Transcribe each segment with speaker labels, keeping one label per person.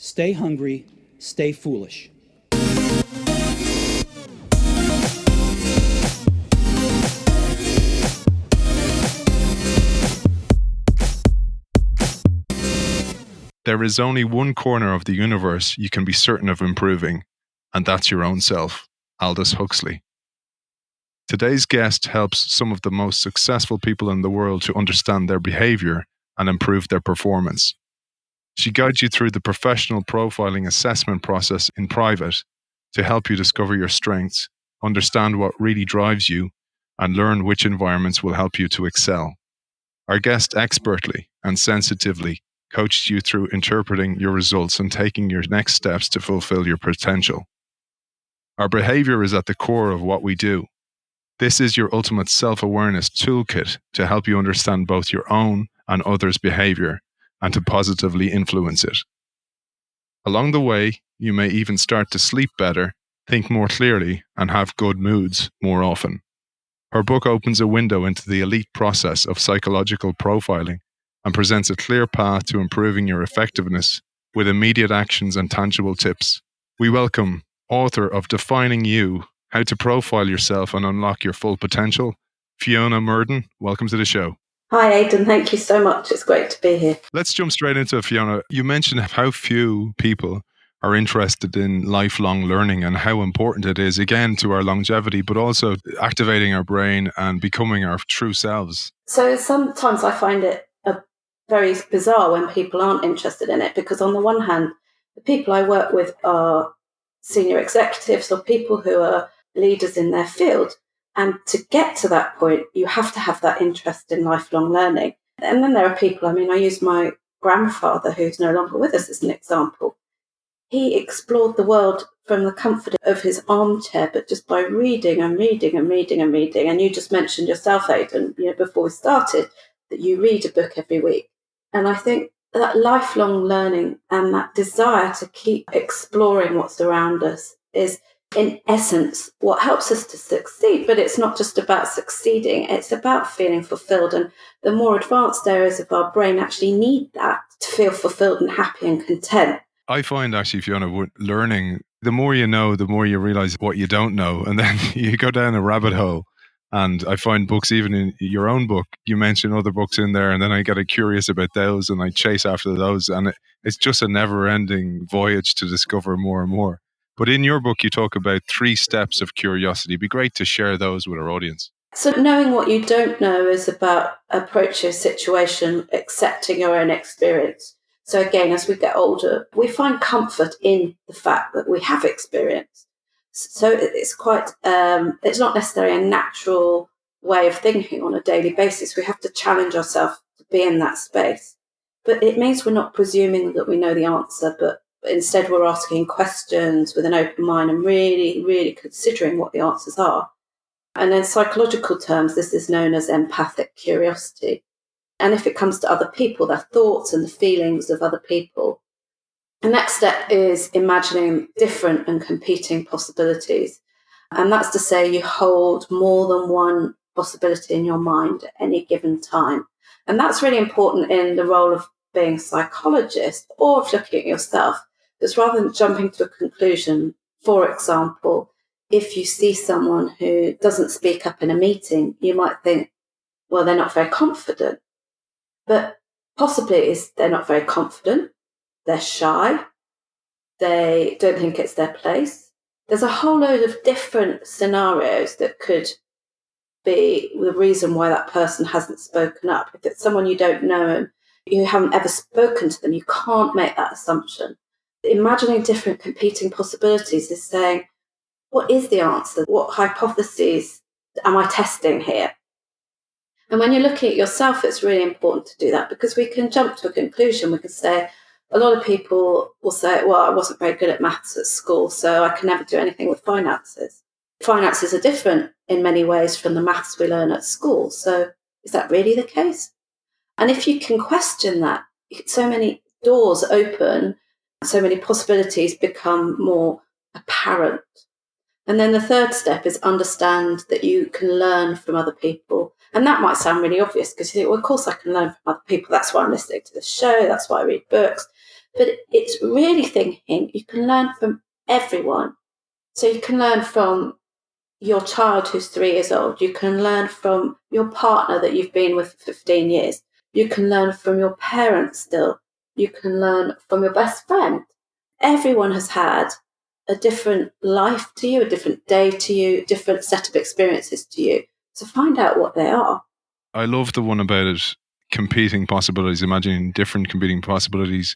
Speaker 1: Stay hungry, stay foolish.
Speaker 2: There is only one corner of the universe you can be certain of improving, and that's your own self. Aldous Huxley. Today's guest helps some of the most successful people in the world to understand their behaviour and improve their performance. She guides you through the professional profiling assessment process in private to help you discover your strengths, understand what really drives you, and learn which environments will help you to excel. Our guest expertly and sensitively coached you through interpreting your results and taking your next steps to fulfill your potential. Our behaviour is at the core of what we do. This is your ultimate self-awareness toolkit to help you understand both your own and others' behaviour and to positively influence it. Along the way, you may even start to sleep better, think more clearly, and have good moods more often. Her book opens a window into the elite process of psychological profiling and presents a clear path to improving your effectiveness with immediate actions and tangible tips. We welcome author of Defining You, How to Profile Yourself and Unlock Your Full Potential, Fiona Murden. Welcome to the show.
Speaker 3: Hi, Aidan. Thank you so much. It's great to be here.
Speaker 2: Let's jump straight into it, Fiona. You mentioned how few people are interested in lifelong learning and how important it is, again, to our longevity, but also activating our brain and becoming our true selves.
Speaker 3: So sometimes I find it very bizarre when people aren't interested in it, because on the one hand, the people I work with are senior executives or people who are leaders in their field. And to get to that point, you have to have that interest in lifelong learning. And then there are people, I use my grandfather, who's no longer with us, as an example. He explored the world from the comfort of his armchair, but just by reading and reading and reading and reading. And you just mentioned yourself, Aidan, before we started, that you read a book every week. And I think that lifelong learning and that desire to keep exploring what's around us is, in essence, what helps us to succeed. But it's not just about succeeding, it's about feeling fulfilled. And the more advanced areas of our brain actually need that to feel fulfilled and happy and content.
Speaker 2: I find actually, Fiona, with learning, the more you know, the more you realise what you don't know. And then you go down a rabbit hole. And I find books, even in your own book, you mention other books in there, and then I get curious about those and I chase after those. And it's just a never-ending voyage to discover more and more. But in your book, you talk about 3 steps of curiosity. It'd be great to share those with our audience.
Speaker 3: So knowing what you don't know is about approaching a situation, accepting your own experience. So again, as we get older, we find comfort in the fact that we have experience. So it's quite, it's not necessarily a natural way of thinking on a daily basis. We have to challenge ourselves to be in that space. But it means we're not presuming that we know the answer, but instead we're asking questions with an open mind and really, really considering what the answers are. And in psychological terms, this is known as empathic curiosity. And if it comes to other people, their thoughts and the feelings of other people. The next step is imagining different and competing possibilities. And that's to say you hold more than one possibility in your mind at any given time. And that's really important in the role of being a psychologist or of looking at yourself. Because rather than jumping to a conclusion, for example, if you see someone who doesn't speak up in a meeting, you might think, well, they're not very confident. But possibly it's they're not very confident. They're shy, they don't think it's their place. There's a whole load of different scenarios that could be the reason why that person hasn't spoken up. If it's someone you don't know and you haven't ever spoken to them, you can't make that assumption. Imagining different competing possibilities is saying, what is the answer? What hypotheses am I testing here? And when you're looking at yourself, it's really important to do that, because we can jump to a conclusion. We can say, a lot of people will say, well, I wasn't very good at maths at school, so I can never do anything with finances. Finances are different in many ways from the maths we learn at school. So is that really the case? And if you can question that, so many doors open, so many possibilities become more apparent. And then the third step is understand that you can learn from other people. And that might sound really obvious, because you think, well, of course I can learn from other people. That's why I'm listening to this show. That's why I read books. But it's really thinking you can learn from everyone. So you can learn from your child who's 3 years old. You can learn from your partner that you've been with for 15 years. You can learn from your parents still. You can learn from your best friend. Everyone has had a different life to you, a different day to you, a different set of experiences to you. So find out what they are.
Speaker 2: I love the one about it, competing possibilities, imagining different competing possibilities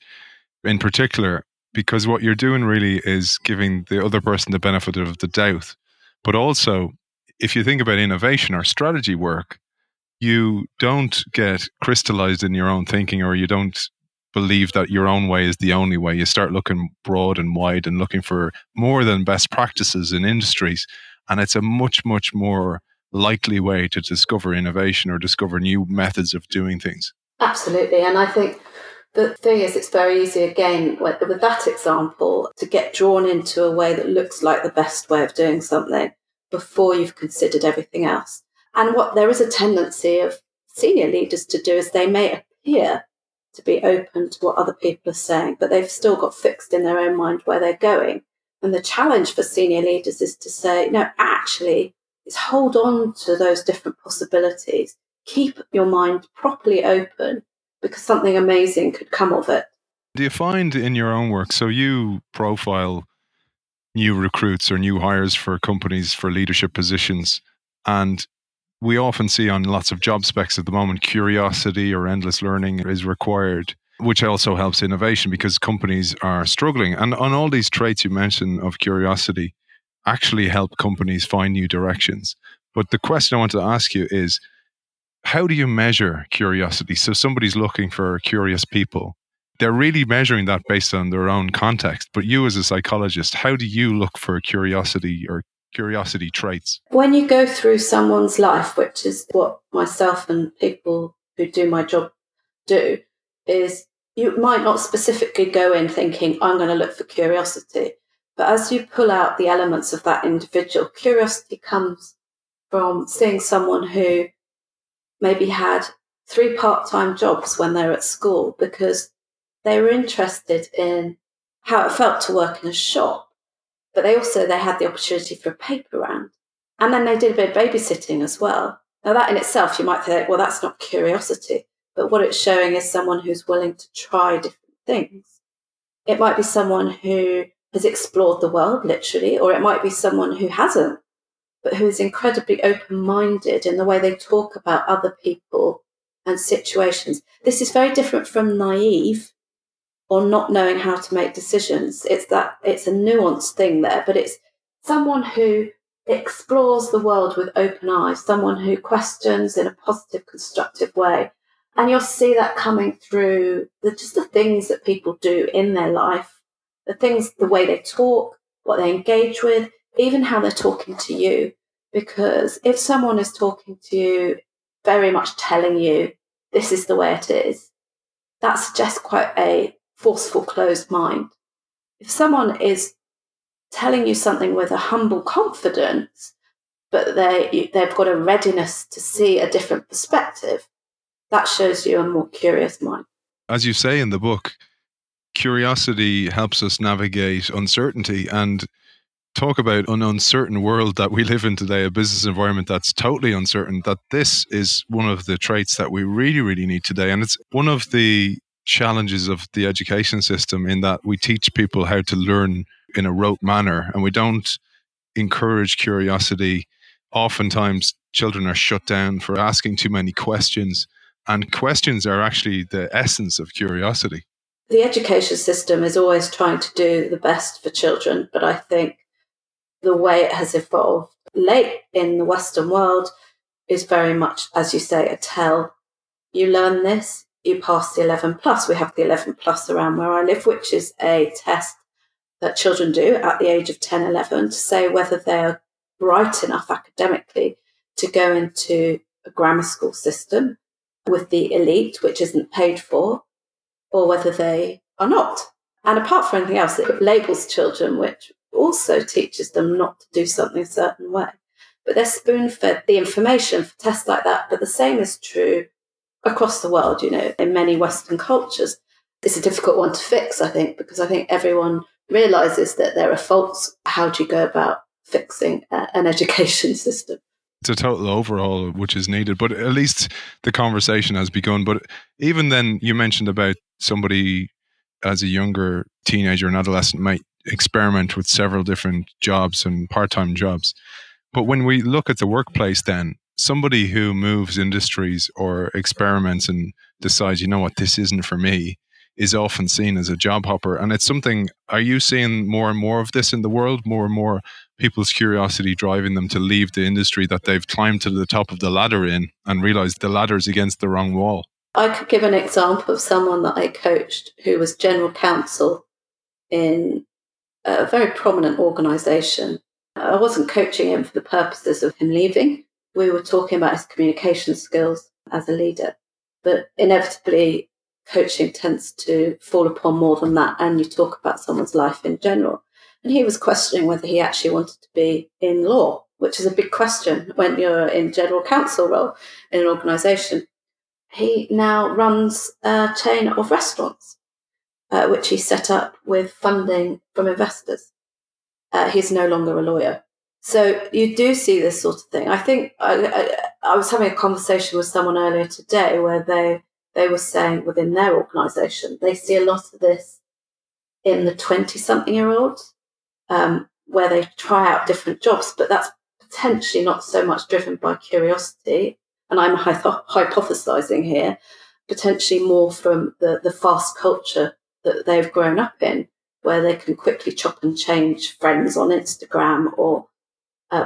Speaker 2: in particular, because what you're doing really is giving the other person the benefit of the doubt. But also, if you think about innovation or strategy work, you don't get crystallized in your own thinking, or you don't believe that your own way is the only way. You start looking broad and wide and looking for more than best practices in industries. And it's a much, much more likely way to discover innovation or discover new methods of doing things.
Speaker 3: Absolutely. And I think the thing is, it's very easy, again, with that example, to get drawn into a way that looks like the best way of doing something before you've considered everything else. And what there is a tendency of senior leaders to do is they may appear to be open to what other people are saying, but they've still got fixed in their own mind where they're going. And the challenge for senior leaders is to say, no, actually, is hold on to those different possibilities. Keep your mind properly open, because something amazing could come of it.
Speaker 2: Do you find in your own work, so you profile new recruits or new hires for companies for leadership positions, and we often see on lots of job specs at the moment, curiosity or endless learning is required, which also helps innovation because companies are struggling. And on all these traits you mentioned of curiosity actually help companies find new directions. But the question I want to ask you is, how do you measure curiosity? So somebody's looking for curious people. They're really measuring that based on their own context. But you as a psychologist, how do you look for curiosity or curiosity traits?
Speaker 3: When you go through someone's life, which is what myself and people who do my job do, is you might not specifically go in thinking, I'm going to look for curiosity. But as you pull out the elements of that individual, curiosity comes from seeing someone who maybe had 3 part-time jobs when they were at school because they were interested in how it felt to work in a shop, but they had the opportunity for a paper round. And then they did a bit of babysitting as well. Now that in itself, you might think, well, that's not curiosity, but what it's showing is someone who's willing to try different things. It might be someone who has explored the world, literally, or it might be someone who hasn't, but who is incredibly open-minded in the way they talk about other people and situations. This is very different from naive or not knowing how to make decisions. It's a nuanced thing there, but it's someone who explores the world with open eyes, someone who questions in a positive, constructive way. And you'll see that coming through the things that people do in their life, the way they talk, what they engage with, even how they're talking to you. Because if someone is talking to you, very much telling you this is the way it is, that suggests quite a forceful, closed mind. If someone is telling you something with a humble confidence, but they've got a readiness to see a different perspective, that shows you a more curious mind.
Speaker 2: As you say in the book, curiosity helps us navigate uncertainty and talk about an uncertain world that we live in today, a business environment that's totally uncertain, that this is one of the traits that we really, really need today. And it's one of the challenges of the education system in that we teach people how to learn in a rote manner and we don't encourage curiosity. Oftentimes, children are shut down for asking too many questions, and questions are actually the essence of curiosity.
Speaker 3: The education system is always trying to do the best for children, but I think the way it has evolved late in the Western world is very much, as you say, a tell. You learn this, you pass the 11 plus. We have the 11 plus around where I live, which is a test that children do at the age of 10, 11 to say whether they're bright enough academically to go into a grammar school system with the elite, which isn't paid for, or whether they are not. And apart from anything else, it labels children, which also teaches them not to do something a certain way. But they're spoon-fed the information for tests like that. But the same is true across the world, in many Western cultures. It's a difficult one to fix, I think, because I think everyone realises that there are faults. How do you go about fixing an education system?
Speaker 2: It's a total overhaul which is needed, but at least the conversation has begun. But even then, you mentioned about somebody as a younger teenager and adolescent might experiment with several different jobs and part-time jobs. But when we look at the workplace, then somebody who moves industries or experiments and decides, you know what, this isn't for me, is often seen as a job hopper. And it's something, are you seeing more and more of this in the world? More and more people's curiosity driving them to leave the industry that they've climbed to the top of the ladder in and realize the ladder's against the wrong wall?
Speaker 3: I could give an example of someone that I coached who was general counsel in a very prominent organisation. I wasn't coaching him for the purposes of him leaving. We were talking about his communication skills as a leader. But inevitably, coaching tends to fall upon more than that, and you talk about someone's life in general. And he was questioning whether he actually wanted to be in law, which is a big question when you're in general counsel role in an organisation. He now runs a chain of restaurants, which he set up with funding from investors. He's no longer a lawyer. So you do see this sort of thing. I think I was having a conversation with someone earlier today where they were saying within their organisation, they see a lot of this in the 20-something-year-olds, where they try out different jobs, but that's potentially not so much driven by curiosity, and I'm hypothesising here, potentially more from the fast culture that they've grown up in, where they can quickly chop and change friends on Instagram or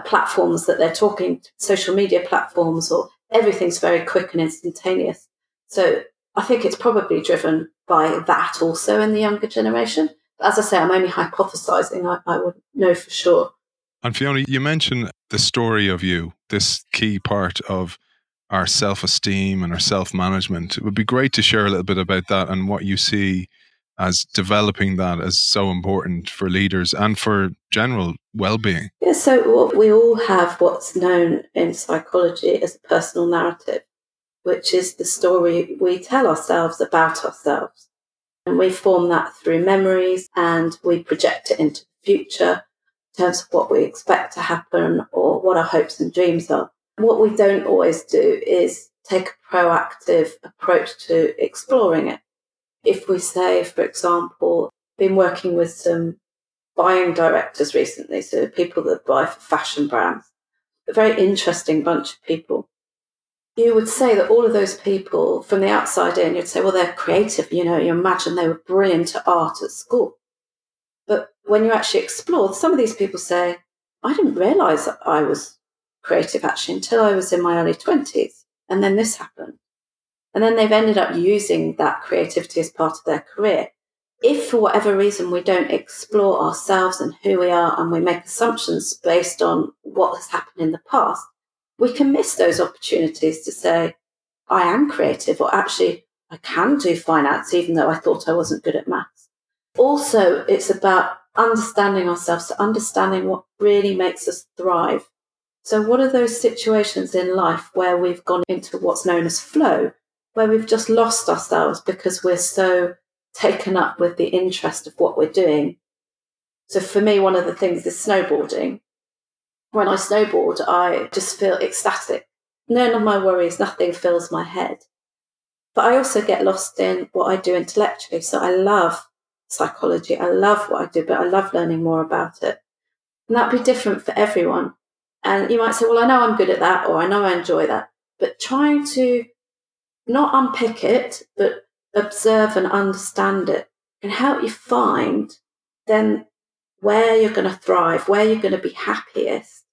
Speaker 3: platforms that they're talking, social media platforms, or everything's very quick and instantaneous. So I think it's probably driven by that also in the younger generation. But as I say, I'm only hypothesising. I wouldn't know for sure.
Speaker 2: And Fiona, you mentioned the story of you, this key part of our self-esteem and our self-management. It would be great to share a little bit about that and what you see as developing that as so important for leaders and for general well-being.
Speaker 3: Yeah, so we all have what's known in psychology as a personal narrative, which is the story we tell ourselves about ourselves. And we form that through memories and we project it into the future in terms of what we expect to happen or what our hopes and dreams are. What we don't always do is take a proactive approach to exploring it. If we say, for example, been working with some buying directors recently, so people that buy for fashion brands, a very interesting bunch of people. You would say that all of those people from the outside in, you'd say, well, they're creative, you imagine they were brilliant at art at school. But when you actually explore, some of these people say, I didn't realise that I was creative actually until I was in my early 20s. And then this happened. And then they've ended up using that creativity as part of their career. If for whatever reason we don't explore ourselves and who we are and we make assumptions based on what has happened in the past, we can miss those opportunities to say, I am creative, or actually I can do finance even though I thought I wasn't good at maths. Also, it's about understanding ourselves, so understanding what really makes us thrive. So what are those situations in life where we've gone into what's known as flow, where we've just lost ourselves because we're so taken up with the interest of what we're doing? So for me, one of the things is snowboarding. When I snowboard, I just feel ecstatic. None of my worries, nothing fills my head. But I also get lost in what I do intellectually. So I love psychology. I love what I do, but I love learning more about it. And that'd be different for everyone. And you might say, well, I know I'm good at that, or I know I enjoy that. But trying to not unpick it, but observe and understand it can help you find then where you're going to thrive, where you're going to be happiest,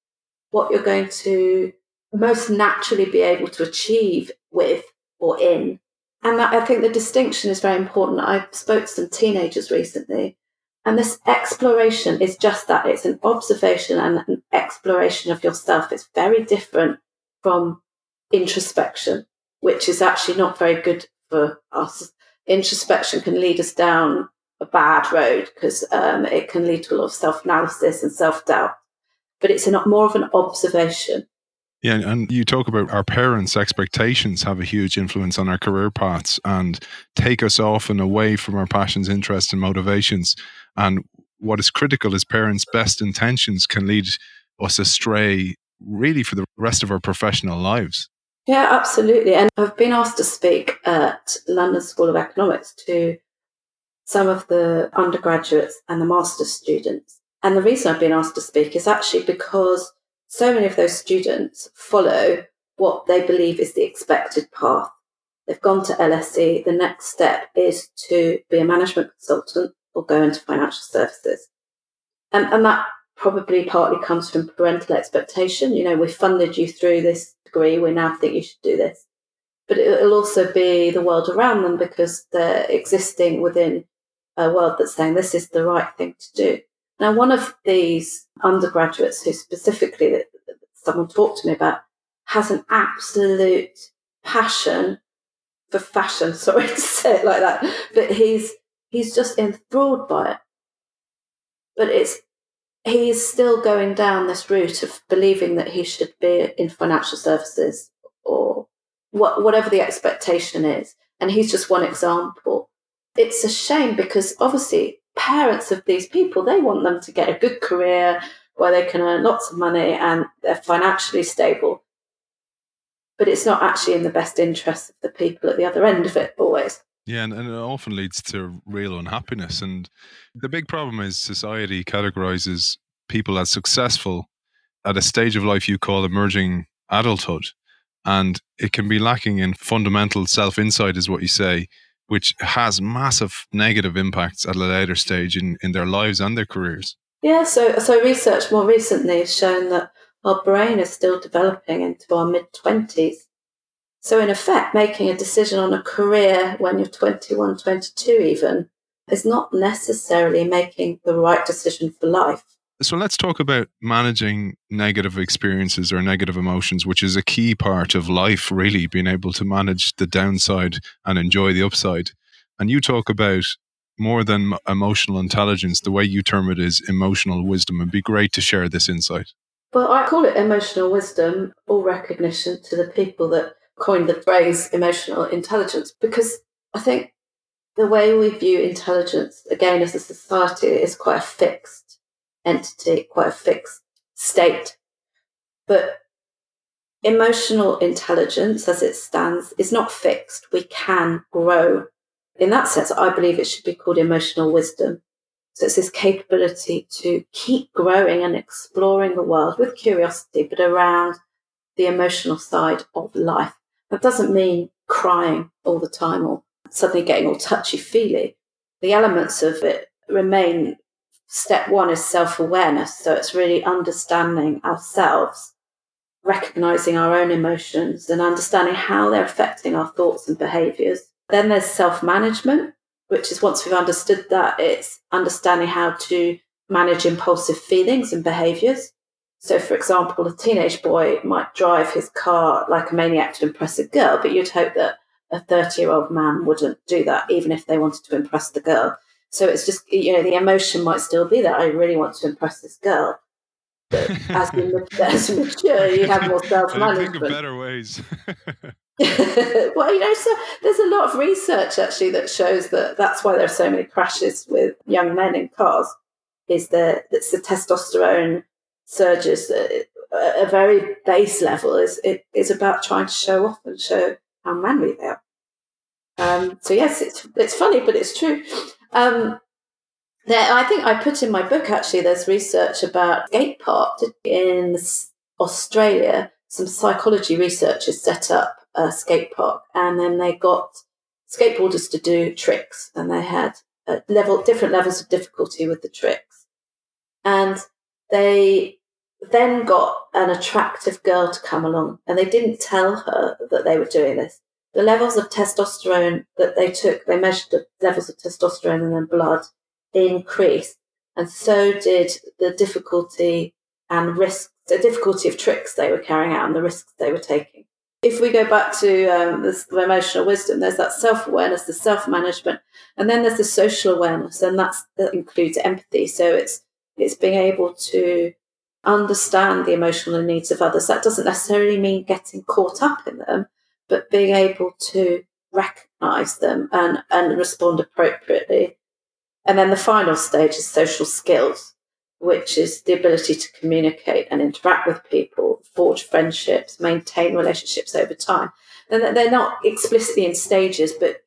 Speaker 3: what you're going to most naturally be able to achieve with or in. And that, I think the distinction is very important. I spoke to some teenagers recently, and this exploration is just that. It's an observation and an exploration of yourself. It's very different from introspection, which is actually not very good for us. Introspection can lead us down a bad road because it can lead to a lot of self-analysis and self-doubt. But it's more of an observation.
Speaker 2: Yeah, and you talk about our parents' expectations have a huge influence on our career paths and take us off and away from our passions, interests, and motivations. And what is critical is parents' best intentions can lead us astray really for the rest of our professional lives.
Speaker 3: Yeah, absolutely. And I've been asked to speak at London School of Economics to some of the undergraduates and the master's students. And the reason I've been asked to speak is actually because so many of those students follow what they believe is the expected path. They've gone to LSE. The next step is to be a management consultant or go into financial services. And that probably partly comes from parental expectation. You know, we funded you through this degree. We now think you should do this. But it'll also be the world around them because they're existing within a world that's saying this is the right thing to do. Now, one of these undergraduates who specifically someone talked to me about has an absolute passion for fashion. Sorry to say it like that, but he's just enthralled by it. But he's still going down this route of believing that he should be in financial services or whatever the expectation is. And he's just one example. It's a shame because obviously parents of these people, they want them to get a good career where they can earn lots of money and they're financially stable. But it's not actually in the best interest of the people at the other end of it always.
Speaker 2: Yeah, and it often leads to real unhappiness. And the big problem is society categorizes people as successful at a stage of life you call emerging adulthood. And it can be lacking in fundamental self-insight, is what you say, which has massive negative impacts at a later stage in their lives and their careers.
Speaker 3: Yeah, so research more recently has shown that our brain is still developing into our mid-20s. So in effect, making a decision on a career when you're 21, 22 even, is not necessarily making the right decision for life.
Speaker 2: So let's talk about managing negative experiences or negative emotions, which is a key part of life, really, being able to manage the downside and enjoy the upside. And you talk about more than emotional intelligence, the way you term it is emotional wisdom. It'd be great to share this insight.
Speaker 3: Well, I call it emotional wisdom or recognition to the people that coined the phrase emotional intelligence, because I think the way we view intelligence, again, as a society, is quite a fixed entity, quite a fixed state. But emotional intelligence, as it stands, is not fixed. We can grow. In that sense, I believe it should be called emotional wisdom. So it's this capability to keep growing and exploring the world with curiosity, but around the emotional side of life. That doesn't mean crying all the time or suddenly getting all touchy-feely. The elements of it remain. Step one is self-awareness. So it's really understanding ourselves, recognizing our own emotions and understanding how they're affecting our thoughts and behaviors. Then there's self-management, which is once we've understood that, it's understanding how to manage impulsive feelings and behaviors. So, for example, a teenage boy might drive his car like a maniac to impress a girl, but you'd hope that a 30-year-old man wouldn't do that, even if they wanted to impress the girl. So it's just, the emotion might still be there. I really want to impress this girl. But as you mature, you have more self-management.
Speaker 2: Think of better ways.
Speaker 3: Well, so there's a lot of research actually that shows that that's why there are so many crashes with young men in cars. It's the testosterone surges at a very base level. Is about trying to show off and show how manly they are. So yes, it's funny, but it's true. I think I put in my book actually. There's research about skate park in Australia. Some psychology researchers set up a skate park, and then they got skateboarders to do tricks, and they had different levels of difficulty with the tricks. And they then got an attractive girl to come along, and they didn't tell her that they were doing this. The levels of testosterone that they took, they measured the levels of testosterone in their blood increased, and so did the difficulty and risk, the difficulty of tricks they were carrying out and the risks they were taking. If we go back to the emotional wisdom, there's that self-awareness, the self-management, and then there's the social awareness, and that includes empathy. So it's being able to understand the emotional needs of others. That doesn't necessarily mean getting caught up in them, but being able to recognise them and respond appropriately. And then the final stage is social skills, which is the ability to communicate and interact with people, forge friendships, maintain relationships over time. And they're not explicitly in stages, but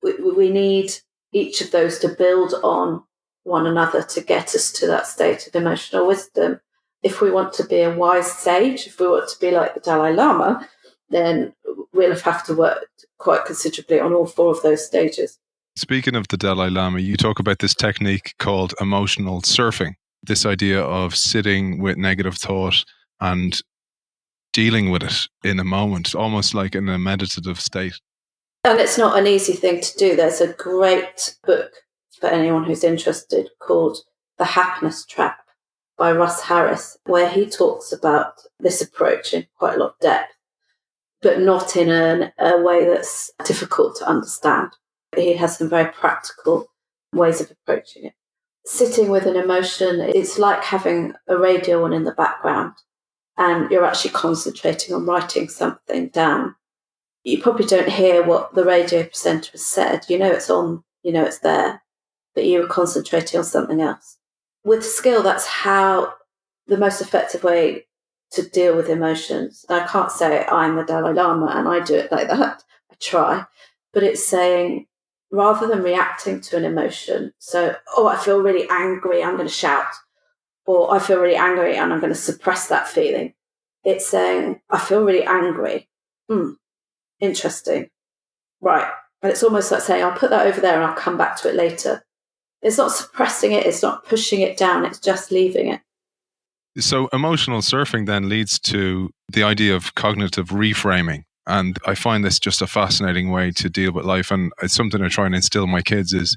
Speaker 3: we need each of those to build on one another to get us to that state of emotional wisdom. If we want to be a wise sage, if we want to be like the Dalai Lama, then we'll have to work quite considerably on all 4 of those stages.
Speaker 2: Speaking of the Dalai Lama, you talk about this technique called emotional surfing, this idea of sitting with negative thought and dealing with it in a moment, almost like in a meditative state.
Speaker 3: And it's not an easy thing to do. There's a great book for anyone who's interested called The Happiness Trap by Russ Harris, where he talks about this approach in quite a lot of depth, but not in a way that's difficult to understand. He has some very practical ways of approaching it. Sitting with an emotion, it's like having a radio on in the background and you're actually concentrating on writing something down. You probably don't hear what the radio presenter has said. You know it's on, you know it's there, but you're concentrating on something else. With skill, that's how the most effective way to deal with emotions. I can't say I'm the Dalai Lama and I do it like that. I try. But it's saying, rather than reacting to an emotion, so, I feel really angry, I'm going to shout. Or I feel really angry and I'm going to suppress that feeling. It's saying, I feel really angry. Interesting. Right. And it's almost like saying, I'll put that over there and I'll come back to it later. It's not suppressing it. It's not pushing it down. It's just leaving it.
Speaker 2: So emotional surfing then leads to the idea of cognitive reframing. And I find this just a fascinating way to deal with life. And it's something I try and instill in my kids is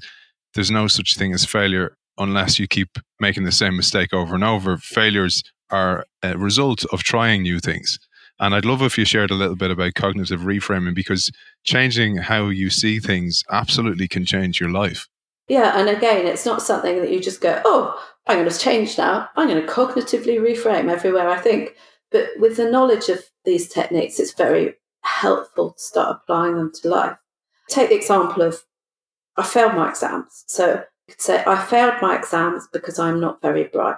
Speaker 2: there's no such thing as failure unless you keep making the same mistake over and over. Failures are a result of trying new things. And I'd love if you shared a little bit about cognitive reframing, because changing how you see things absolutely can change your life.
Speaker 3: Yeah, and again, it's not something that you just go, I'm going to change now. I'm going to cognitively reframe everywhere I think. But with the knowledge of these techniques, it's very helpful to start applying them to life. Take the example of, I failed my exams. So you could say, I failed my exams because I'm not very bright.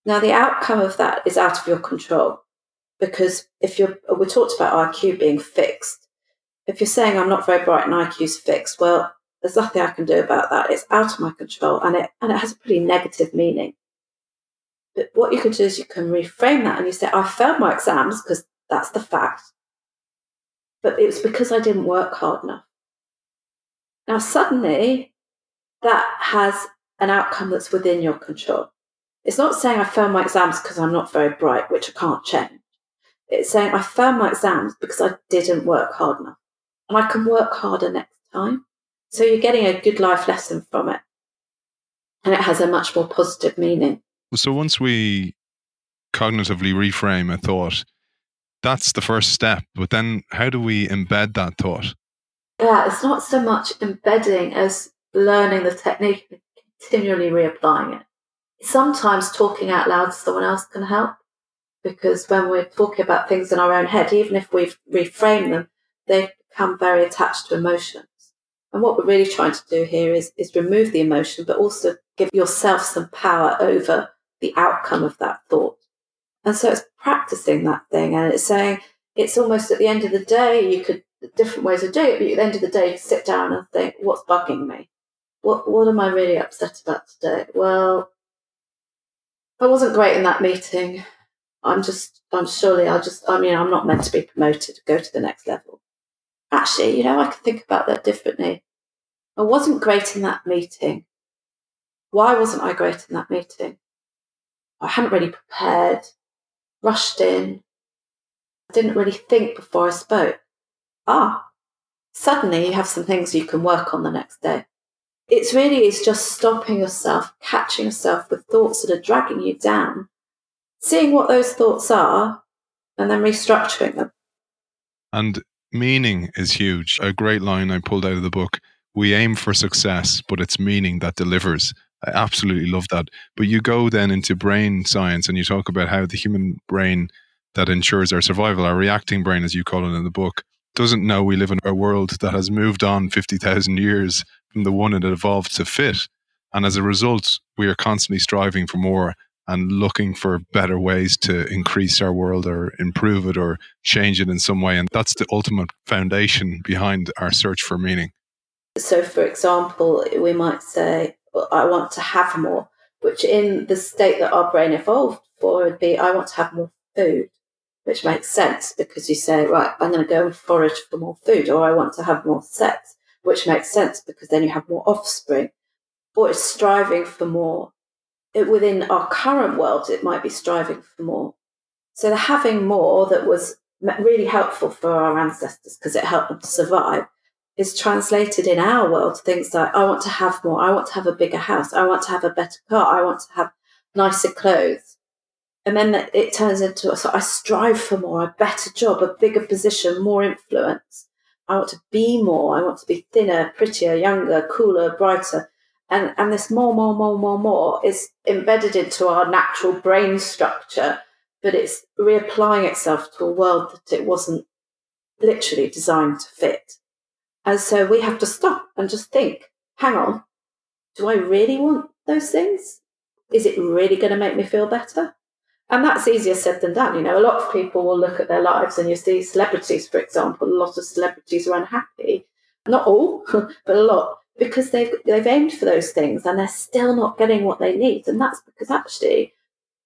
Speaker 3: Now, the outcome of that is out of your control. Because we talked about IQ being fixed. If you're saying I'm not very bright and IQ's fixed, well, there's nothing I can do about that. It's out of my control and it has a pretty negative meaning. But what you can do is you can reframe that and you say, I failed my exams because that's the fact. But it was because I didn't work hard enough. Now, suddenly, that has an outcome that's within your control. It's not saying I failed my exams because I'm not very bright, which I can't change. It's saying I failed my exams because I didn't work hard enough. And I can work harder next time. So you're getting a good life lesson from it. And it has a much more positive meaning.
Speaker 2: So once we cognitively reframe a thought, that's the first step. But then how do we embed that thought?
Speaker 3: Yeah, it's not so much embedding as learning the technique and continually reapplying it. Sometimes talking out loud to someone else can help. Because when we're talking about things in our own head, even if we've reframed them, they become very attached to emotions. And what we're really trying to do here is remove the emotion, but also give yourself some power over the outcome of that thought. And so it's practicing that thing. And it's saying, it's almost at the end of the day, you could, different ways of doing it, but at the end of the day, you sit down and think, what's bugging me? What am I really upset about today? Well, I wasn't great in that meeting. I'm not meant to be promoted to go to the next level. Actually, I could think about that differently. I wasn't great in that meeting. Why wasn't I great in that meeting? I hadn't really prepared, rushed in, didn't really think before I spoke. Suddenly you have some things you can work on the next day. It's just stopping yourself, catching yourself with thoughts that are dragging you down, seeing what those thoughts are, and then restructuring them.
Speaker 2: And meaning is huge. A great line I pulled out of the book: we aim for success, but it's meaning that delivers. I absolutely love that. But you go then into brain science and you talk about how the human brain that ensures our survival, our reacting brain, as you call it in the book, doesn't know we live in a world that has moved on 50,000 years from the one it evolved to fit. And as a result, we are constantly striving for more and looking for better ways to increase our world or improve it or change it in some way. And that's the ultimate foundation behind our search for meaning.
Speaker 3: So, for example, we might say, well, I want to have more, which in the state that our brain evolved for would be, I want to have more food, which makes sense because you say, right, I'm going to go and forage for more food, or I want to have more sex, which makes sense because then you have more offspring, or it's striving for more. Within our current world, it might be striving for more. So the having more that was really helpful for our ancestors because it helped them to survive is translated in our world to things like, I want to have more, I want to have a bigger house, I want to have a better car, I want to have nicer clothes. And then it turns into, so I strive for more, a better job, a bigger position, more influence. I want to be more, I want to be thinner, prettier, younger, cooler, brighter. And this more is embedded into our natural brain structure, but it's reapplying itself to a world that it wasn't literally designed to fit. And so we have to stop and just think, hang on, do I really want those things? Is it really going to make me feel better? And that's easier said than done. A lot of people will look at their lives and you see celebrities, for example, a lot of celebrities are unhappy. Not all, but a lot, because they've aimed for those things and they're still not getting what they need. And that's because actually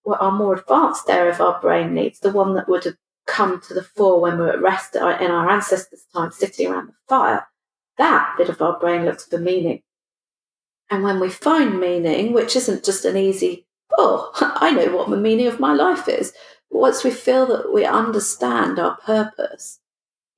Speaker 3: what our more advanced area of our brain needs, the one that would have come to the fore when we were at rest in our ancestors' time, sitting around the fire, that bit of our brain looks for meaning. And when we find meaning, which isn't just an easy, oh, I know what the meaning of my life is, but once we feel that we understand our purpose,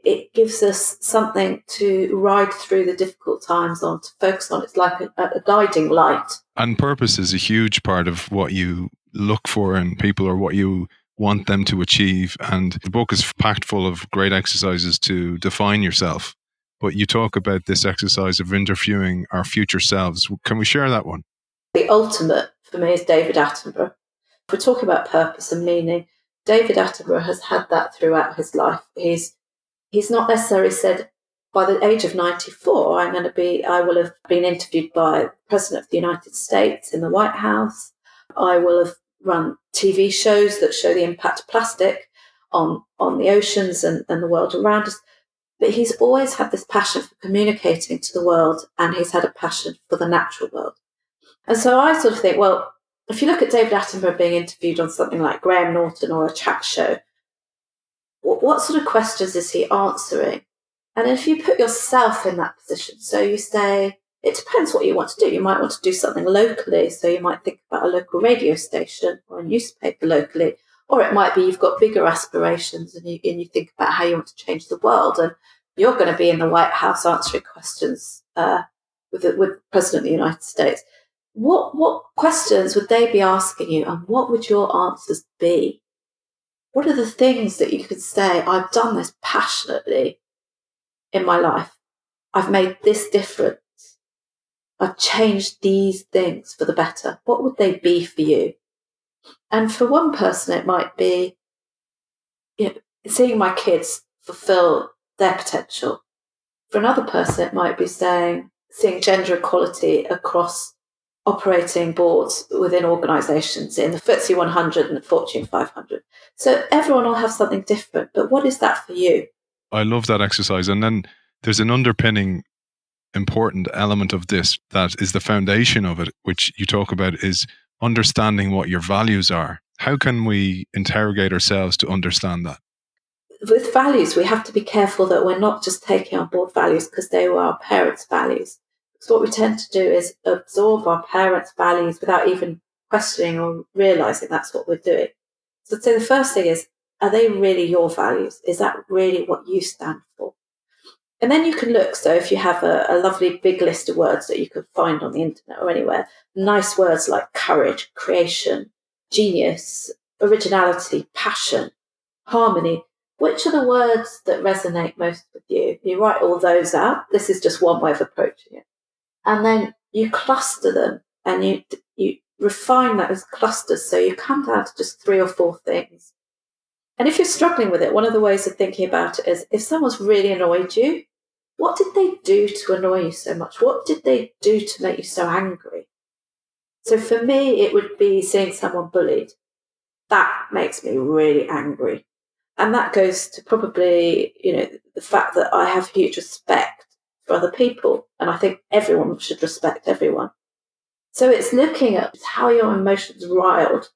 Speaker 3: it gives us something to ride through the difficult times on, to focus on. It's like a guiding light.
Speaker 2: And purpose is a huge part of what you look for in people or what you want them to achieve. And the book is packed full of great exercises to define yourself. But you talk about this exercise of interviewing our future selves. Can we share that one?
Speaker 3: The ultimate for me is David Attenborough. If we're talking about purpose and meaning, David Attenborough has had that throughout his life. He's not necessarily said, by the age of 94, I will have been interviewed by the President of the United States in the White House. I will have run TV shows that show the impact of plastic on the oceans and the world around us. But he's always had this passion for communicating to the world, and he's had a passion for the natural world. And so I sort of think, well, if you look at David Attenborough being interviewed on something like Graham Norton or a chat show, what sort of questions is he answering? And if you put yourself in that position, so you say, it depends what you want to do. You might want to do something locally. So you might think about a local radio station or a newspaper locally, or it might be you've got bigger aspirations and you think about how you want to change the world. And you're going to be in the White House answering questions with the President of the United States. What questions would they be asking you, and what would your answers be? What are the things that you could say, I've done this passionately in my life. I've made this difference. I've changed these things for the better. What would they be for you? And for one person, it might be seeing my kids fulfill their potential. For another person, it might be seeing gender equality across operating boards within organisations in the FTSE 100 and the Fortune 500. So everyone will have something different, but what is that for you?
Speaker 2: I love that exercise. And then there's an underpinning important element of this that is the foundation of it, which you talk about, is understanding what your values are. How can we interrogate ourselves to understand that?
Speaker 3: With values, we have to be careful that we're not just taking on board values because they were our parents' values. Because what we tend to do is absorb our parents' values without even questioning or realising that's what we're doing. So I'd say the first thing is, are they really your values? Is that really what you stand for? And then you can look, so if you have a lovely big list of words that you can find on the internet or anywhere, nice words like courage, creation, genius, originality, passion, harmony, which are the words that resonate most with you? You write all those out. This is just one way of approaching it. And then you cluster them and you refine that as clusters. So you come down to just 3 or 4 things. And if you're struggling with it, one of the ways of thinking about it is if someone's really annoyed you, what did they do to annoy you so much? What did they do to make you so angry? So for me, it would be seeing someone bullied. That makes me really angry. And that goes to probably, the fact that I have huge respect for other people. And I think everyone should respect everyone. So it's looking at how your emotions riled.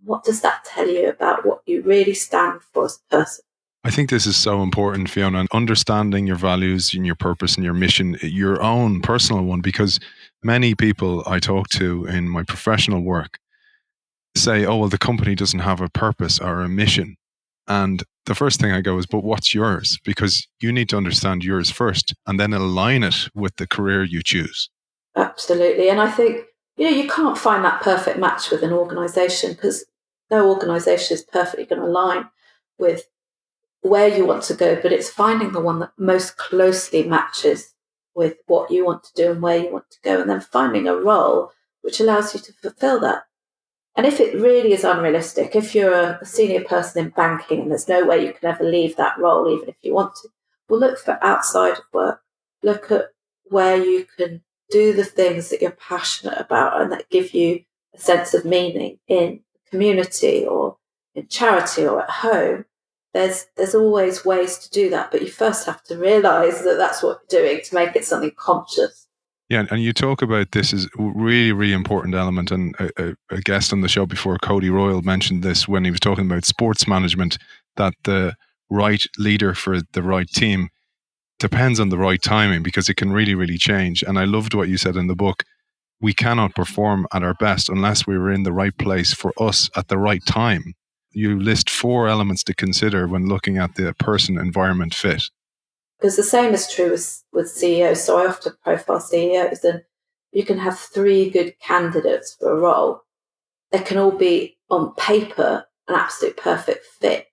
Speaker 3: What does that tell you about what you really stand for as a person?
Speaker 2: I think this is so important, Fiona, and understanding your values and your purpose and your mission, your own personal one, because many people I talk to in my professional work say, oh, well, the company doesn't have a purpose or a mission. And the first thing I go is, but what's yours? Because you need to understand yours first and then align it with the career you choose.
Speaker 3: Absolutely. And I think, you can't find that perfect match with an organisation because no organisation is perfectly going to align with where you want to go, but it's finding the one that most closely matches with what you want to do and where you want to go, and then finding a role which allows you to fulfill that. And if it really is unrealistic, if you're a senior person in banking and there's no way you can ever leave that role, even if you want to, well, look for outside of work. Look at where you can do the things that you're passionate about and that give you a sense of meaning in the community or in charity or at home. There's always ways to do that, but you first have to realise that that's what you're doing to make it something conscious.
Speaker 2: Yeah, and you talk about this as a really, really important element. And a guest on the show before, Cody Royal, mentioned this when he was talking about sports management, that the right leader for the right team depends on the right timing because it can really, really change. And I loved what you said in the book. We cannot perform at our best unless we were in the right place for us at the right time. You list 4 elements to consider when looking at the person environment fit.
Speaker 3: Because the same is true with CEOs. So I often profile CEOs, and you can have 3 good candidates for a role. They can all be on paper an absolute perfect fit.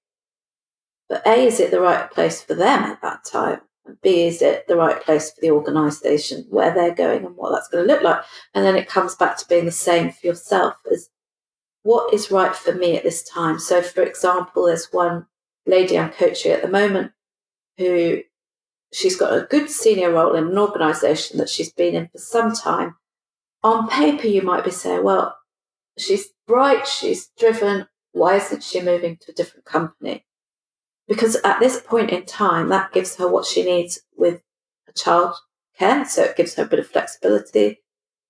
Speaker 3: But A, is it the right place for them at that time? And B, is it the right place for the organisation, where they're going and what that's going to look like? And then it comes back to being the same for yourself as what is right for me at this time. So, for example, there's one lady I'm coaching at the moment who she's got a good senior role in an organisation that she's been in for some time. On paper, you might be saying, well, she's bright, she's driven, why isn't she moving to a different company? Because at this point in time, that gives her what she needs with a child care. So it gives her a bit of flexibility.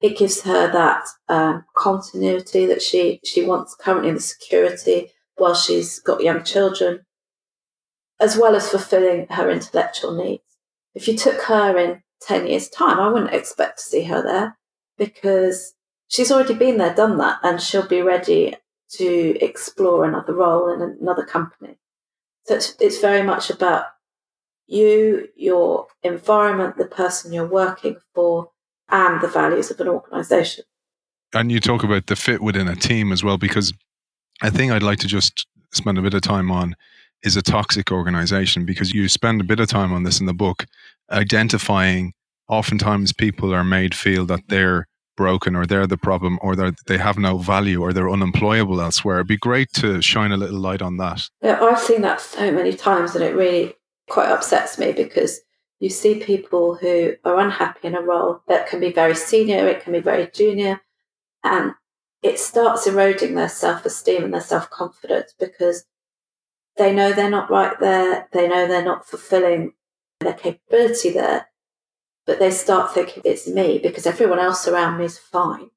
Speaker 3: It gives her that continuity that she wants currently in the security while she's got young children, as well as fulfilling her intellectual needs. If you took her in 10 years' time, I wouldn't expect to see her there because she's already been there, done that, and she'll be ready to explore another role in another company. So it's very much about you, your environment, the person you're working for, and the values of an organisation.
Speaker 2: And you talk about the fit within a team as well, because a thing I'd like to just spend a bit of time on is a toxic organisation, because you spend a bit of time on this in the book, identifying oftentimes people are made feel that they're broken or they're the problem or they have no value or they're unemployable elsewhere. It'd be great to shine a little light on that.
Speaker 3: Yeah, I've seen that so many times and it really quite upsets me because you see people who are unhappy in a role that can be very senior, it can be very junior, and it starts eroding their self-esteem and their self-confidence because they know they're not right there, they know they're not fulfilling their capability there, but they start thinking it's me because everyone else around me is fine.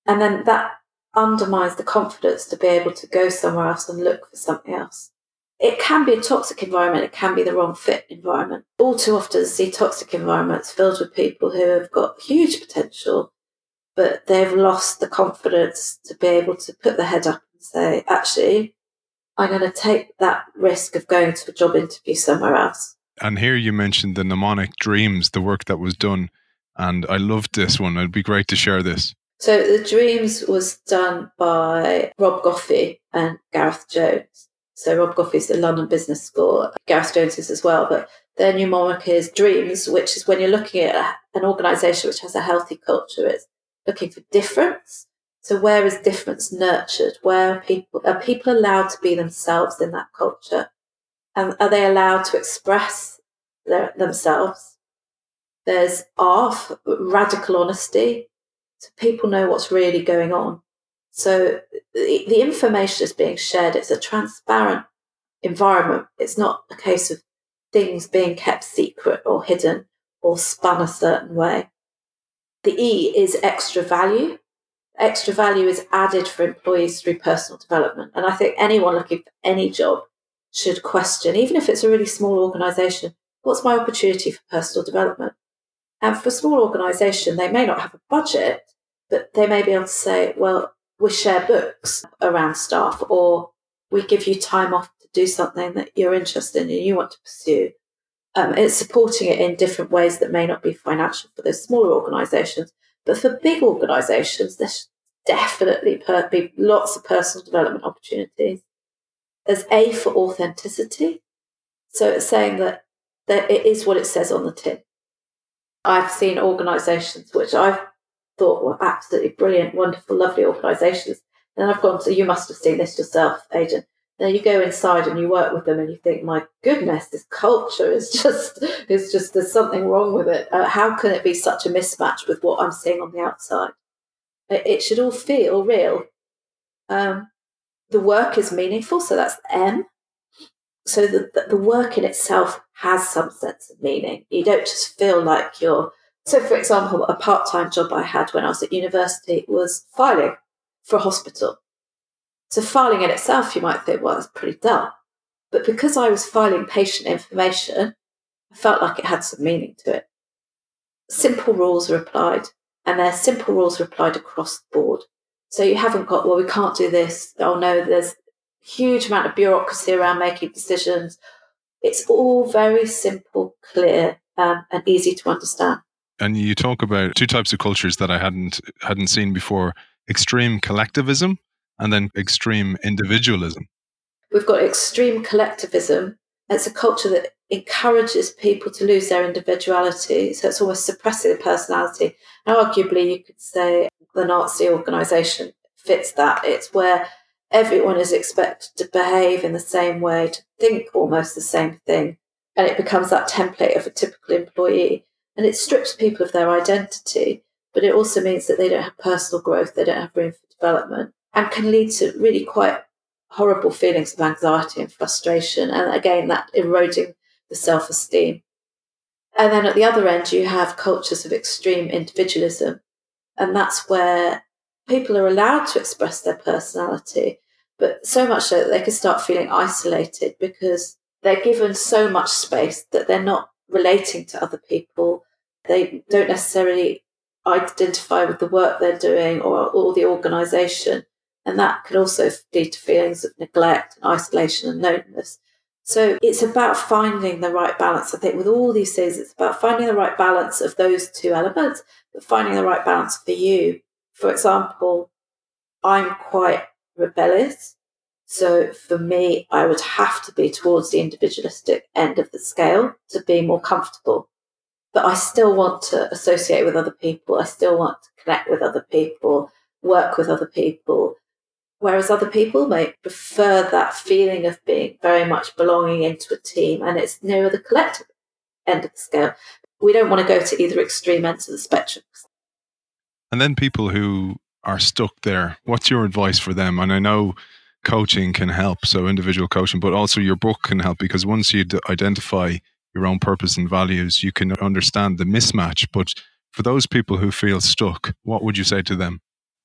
Speaker 3: And then that undermines the confidence to be able to go somewhere else and look for something else. It can be a toxic environment, it can be the wrong fit environment. All too often see toxic environments filled with people who have got huge potential, but they've lost the confidence to be able to put their head up and say, actually, I'm going to take that risk of going to a job interview somewhere else.
Speaker 2: And here you mentioned the mnemonic dreams, the work that was done. And I loved this one. It'd be great to share this.
Speaker 3: So the dreams was done by Rob Goffey and Gareth Jones. So Rob Goffey's the London Business School. Gareth Jones is as well. But their mnemonic is dreams, which is when you're looking at an organisation which has a healthy culture, it's looking for difference. So where is difference nurtured? Where are people allowed to be themselves in that culture? And are they allowed to express themselves? There's radical honesty, so people know what's really going on. So the information is being shared. It's a transparent environment. It's not a case of things being kept secret or hidden or spun a certain way. The E is extra value. Extra value is added for employees through personal development. And I think anyone looking for any job should question, even if it's a really small organisation, what's my opportunity for personal development? And for a small organisation, they may not have a budget, but they may be able to say, well, we share books around staff, or we give you time off to do something that you're interested in and you want to pursue. It's supporting it in different ways that may not be financial for those smaller organisations. But for big organisations, there's definitely be lots of personal development opportunities. There's A for authenticity. So it's saying that it is what it says on the tin. I've seen organisations which I've thought were absolutely brilliant, wonderful, lovely organisations. And I've gone to, you must have seen this yourself, Aidan. Now you go inside and you work with them and you think, my goodness, this culture is just there's something wrong with it. How can it be such a mismatch with what I'm seeing on the outside? It should all feel real. The work is meaningful, so that's M. So the work in itself has some sense of meaning. You don't just feel like you're... So, for example, a part-time job I had when I was at university was filing for a hospital. So filing in itself, you might think, well, that's pretty dull. But because I was filing patient information, I felt like it had some meaning to it. Simple rules are applied, and they're simple rules are applied across the board. So you haven't got, well, we can't do this. Oh, no, there's a huge amount of bureaucracy around making decisions. It's all very simple, clear, and easy to understand.
Speaker 2: And you talk about two types of cultures that I hadn't seen before: extreme collectivism and then extreme individualism.
Speaker 3: We've got extreme collectivism. It's a culture that encourages people to lose their individuality. So it's almost suppressing their personality. And arguably, you could say the Nazi organisation fits that. It's where everyone is expected to behave in the same way, to think almost the same thing. And it becomes that template of a typical employee. And it strips people of their identity, but it also means that they don't have personal growth, they don't have room for development, and can lead to really quite horrible feelings of anxiety and frustration. And again, that eroding the self-esteem. And then at the other end, you have cultures of extreme individualism. And that's where people are allowed to express their personality, but so much so that they can start feeling isolated because they're given so much space that they're not relating to other people. They don't necessarily identify with the work they're doing or the organisation. And that can also lead to feelings of neglect and isolation and loneliness. So it's about finding the right balance. I think with all these things, it's about finding the right balance of those two elements, but finding the right balance for you. For example, I'm quite rebellious. So for me, I would have to be towards the individualistic end of the scale to be more comfortable. But I still want to associate with other people. I still want to connect with other people, work with other people. Whereas other people may prefer that feeling of being very much belonging into a team, and it's nearer the collective end of the scale. We don't want to go to either extreme ends of the spectrum.
Speaker 2: And then people who are stuck there, what's your advice for them? And I know coaching can help, so individual coaching, but also your book can help, because once you identify your own purpose and values, you can understand the mismatch. But for those people who feel stuck, what would you say to them?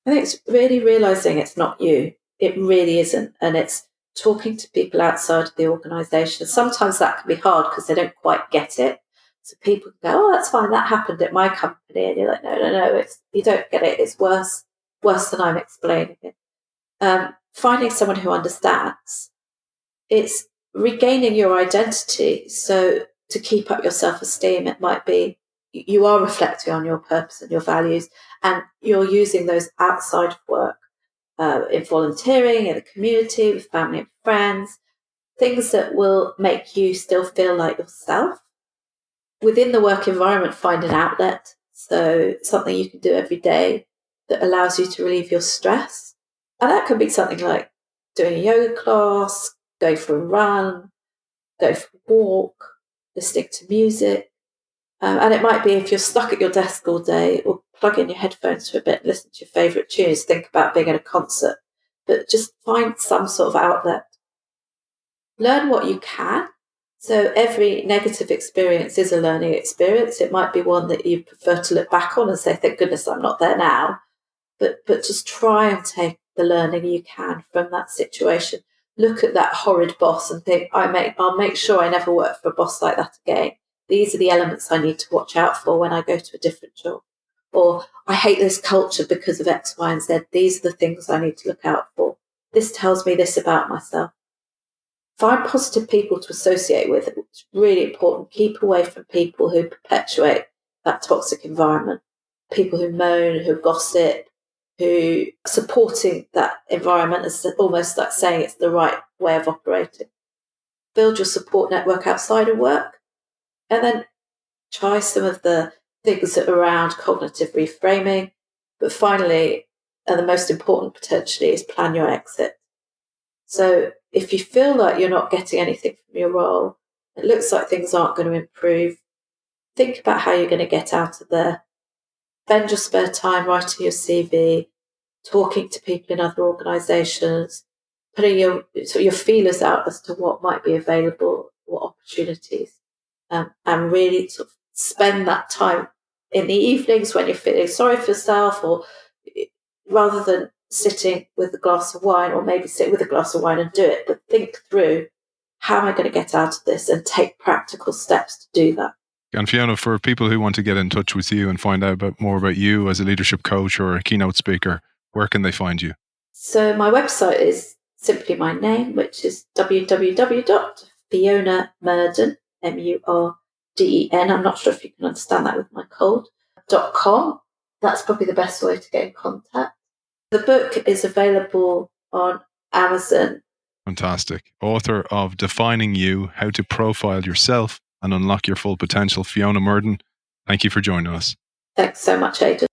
Speaker 3: I think it's really realising it's not you. It really isn't. And it's talking to people outside of the organisation. Sometimes that can be hard because they don't quite get it. So people go, oh, that's fine, that happened at my company. And you're like, no, you don't get it. It's worse than I'm explaining it. Finding someone who understands. It's regaining your identity. So to keep up your self-esteem, it might be you are reflecting on your purpose and your values, and you're using those outside of work, in volunteering, in the community, with family and friends, things that will make you still feel like yourself. Within the work environment, find an outlet. So something you can do every day. that allows you to relieve your stress. And that could be something like doing a yoga class, going for a run, going for a walk, listening to music. And it might be if you're stuck at your desk all day, or plug in your headphones for a bit, listen to your favourite tunes, think about being at a concert, but just find some sort of outlet. Learn what you can. So every negative experience is a learning experience. It might be one that you prefer to look back on and say, thank goodness I'm not there now. But just try and take the learning you can from that situation. Look at that horrid boss and think, I'll make sure I never work for a boss like that again. These are the elements I need to watch out for when I go to a different job. Or I hate this culture because of X, Y, and Z. These are the things I need to look out for. This tells me this about myself. Find positive people to associate with. It's really important. Keep away from people who perpetuate that toxic environment. People who moan, who gossip, who are supporting that environment as almost like saying it's the right way of operating. Build your support network outside of work, and then try some of the things that are around cognitive reframing. But finally, and the most important potentially, is plan your exit. So if you feel like you're not getting anything from your role, it looks like things aren't going to improve, think about how you're going to get out of there. Spend your spare time writing your CV, talking to people in other organisations, putting your feelers out as to what might be available, what opportunities, and really sort of spend that time in the evenings when you're feeling sorry for yourself, or rather than sitting with a glass of wine, or maybe sit with a glass of wine and do it, but think through, how am I going to get out of this, and take practical steps to do that.
Speaker 2: And Fiona, for people who want to get in touch with you and find out more about you as a leadership coach or a keynote speaker, where can they find you?
Speaker 3: So my website is simply my name, which is www.fionamurden, MURDEN. I'm not sure if you can understand that with my cold, .com. That's probably the best way to get in contact. The book is available on Amazon.
Speaker 2: Fantastic. Author of Defining You, How to Profile Yourself and Unlock Your Full Potential, Fiona Murden. Thank you for joining us.
Speaker 3: Thanks so much, Aidan.